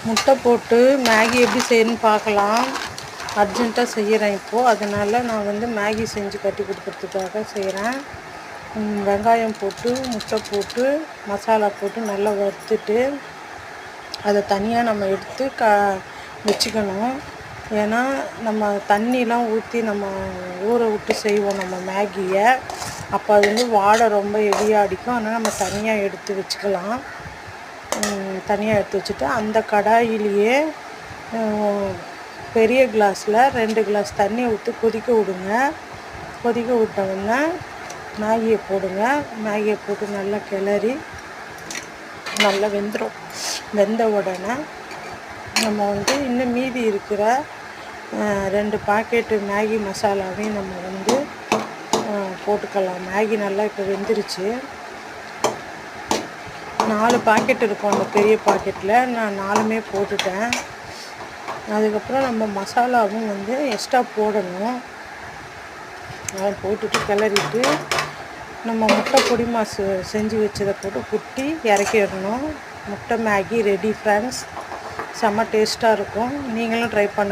முட்டை போட்டு மேகி எப்படி செய்யணும்னு பார்க்கலாம். அர்ஜெண்ட்டாக செய்கிறேன் இப்போது. அதனால் நான் வந்து மேகி செஞ்சு கட்டி கொடுக்குறதுக்காக செய்கிறேன். வெங்காயம் போட்டு முட்டை போட்டு மசாலா போட்டு நல்லா வறுத்துட்டு அதை தனியாக நம்ம எடுத்து வச்சுக்கணும். ஏன்னா நம்ம தண்ணிலாம் ஊற்றி நம்ம ஊற விட்டு செய்வோம் நம்ம மேகியை. அப்போ அது வந்து வாடை ரொம்ப ஹெவியாக அடிக்கும். அதனால் நம்ம தனியாக எடுத்து வச்சுக்கலாம். தனியாக எடுத்து வச்சுட்டு அந்த கடாயிலேயே பெரிய கிளாஸில் 2 கிளாஸ் தண்ணி ஊற்றி கொதிக்க விடுங்க. கொதிக்க விட்டோம்னா மேகியை போடுங்க. மேகியை போட்டு நல்லா கிளறி நல்லா வெந்துடும். வெந்த உடனே நம்ம வந்து இன்னும் மீதி இருக்கிற 2 பாக்கெட்டு மேகி மசாலாவையும் நம்ம வந்து போட்டுக்கலாம். மேகி நல்லா இப்போ வெந்துருச்சு. 4 பாக்கெட் இருக்கும் அந்த பெரிய பாக்கெட்டில். நான் 4மே போட்டுட்டேன். அதுக்கப்புறம் நம்ம மசாலாவும் வந்து எக்ஸ்ட்ரா போடணும். அதை போட்டுட்டு கிளறிட்டு நம்ம முட்டை பொடி மாசு செஞ்சு வச்சதை போட்டு குட்டி இறக்கிடணும். முட்டை மேகி ரெடி ஃப்ரெண்ட்ஸ். செம்ம டேஸ்ட்டாக இருக்கும். நீங்களும் ட்ரை பண்ணுங்கள்.